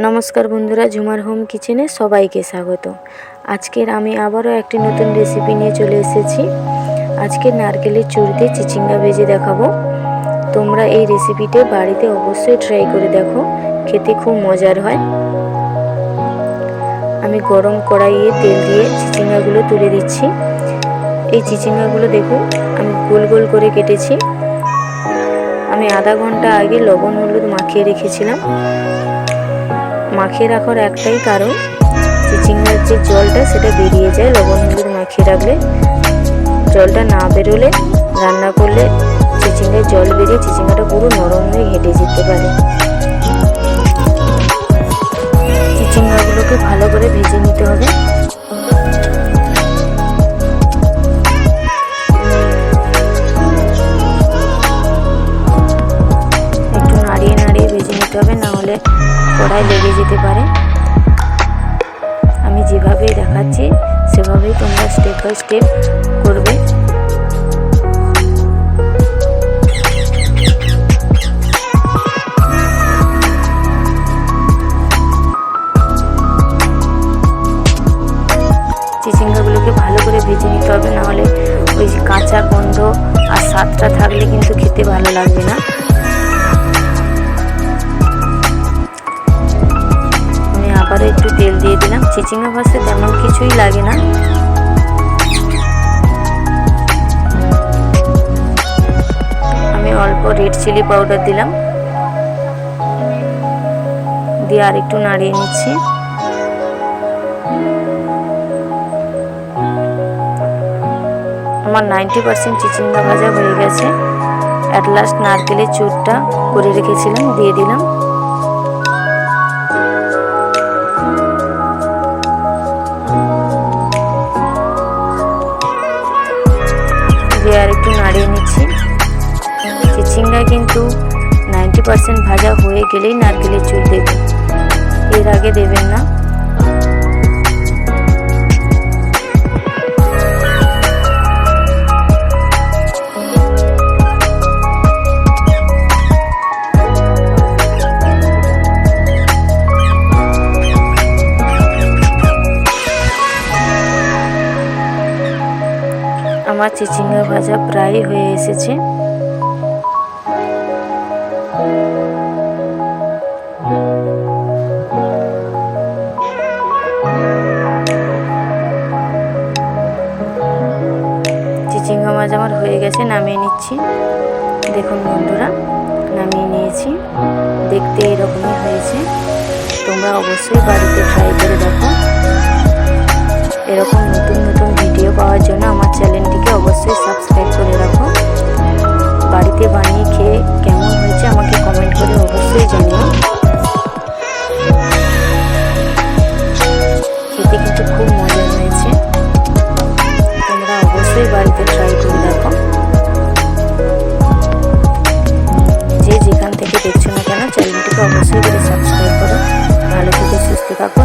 নমস্কার বন্ধুরা, ঝুমার হোম কিচেনে সবাইকে স্বাগত। আজকের আমি আবারও একটি নতুন রেসিপি নিয়ে চলে এসেছি। আজকে নারকেলের চুড়িতে চিচিঙ্গা ভেজে দেখাবো। তোমরা এই রেসিপিটা বাড়িতে অবশ্যই ট্রাই করে দেখো, খেতে খুব মজার হয়। আমি গরম কড়াইয়ে তেল দিয়ে চিচিঙ্গাগুলো তুলে দিচ্ছি। এই চিচিঙ্গাগুলো দেখুন আমি গোল গোল করে কেটেছি। আমি আধা ঘন্টা আগে লবণ হলুদ মাখিয়ে রেখেছিলাম। মাখিয়ে রাখার একটাই কারণ, চিচিঙ্গার যে জলটা সেটা বেরিয়ে যায় লবণ হলুদ মাখিয়ে রাখলে। জলটা না বেরোলে রান্না করলে চিচিঙ্গার জল বেরিয়ে চিচিঙ্গাটা পুরো নরম হয়ে ঘেটে যেতে পারে। চিচিঙ্গাগুলোকে ভালো করে ভেজে নিতে হবে। একটু নাড়িয়ে নাড়িয়ে ভেজে নিতে হবে, না হলে কড়াই লেগে যেতে পারে। আমি যেভাবে দেখাচ্ছি সেভাবেই তোমরা স্টেপ বাই স্টেপ করবে। চিচিঙ্গাগুলোকে ভালো করে ভেজে নিতে হবে, না হলে ওই কাঁচা গন্ধ আর স্বাদটা থাকলে কিন্তু খেতে ভালো লাগবে না। আবারও একটু তেল দিয়ে দিলাম। চিচিঙ্গা ভাজতে তেমন কিছুই লাগে না। আমি অল্প রেড চিলি পাউডার দিলাম, দিয়ে আর একটু নাড়িয়ে নিচ্ছি। আমার 90% চিচিঙ্গা ভাজা হয়ে গেছে। অ্যাট লাস্ট নারকেলের চুরটা করে রেখেছিলাম, দিয়ে দিলাম। আর একটু নাড়িয়ে নিচ্ছি। চিচিঙ্গা কিন্তু 90% ভাজা হয়ে গেলেই নারকেলের চুর দেবেন, এর আগে দেবেন না। আমার চিচিঙ্গা ভাজা প্রায় হয়ে এসেছে। চিচিঙ্গা মাছ আমার হয়ে গেছে, নামিয়ে নিচ্ছি। দেখুন বন্ধুরা, নামিয়ে নিয়েছি। দেখতে এরকমই হয়েছে। তোমরা অবশ্যই বাড়িতে ট্রাই করে দেখো। এরকম নতুন নতুন ভিডিও পাওয়ার জন্য আমার চ্যানেলটিকে অবশ্যই সাবস্ক্রাইব করে রাখো। বাড়িতে বানিয়ে খেয়ে কেমন হয়েছে আমাকে কমেন্ট করে অবশ্যই জানিও। খেতে কিন্তু খুব মজা হয়েছে। তোমরা অবশ্যই বাড়িতে ট্রাই করে দেখো। যে যেখান থেকে দেখছো না কেন চ্যানেলটিকে অবশ্যই করে সাবস্ক্রাইব করো। ভালো থেকে সুস্থ থাকো।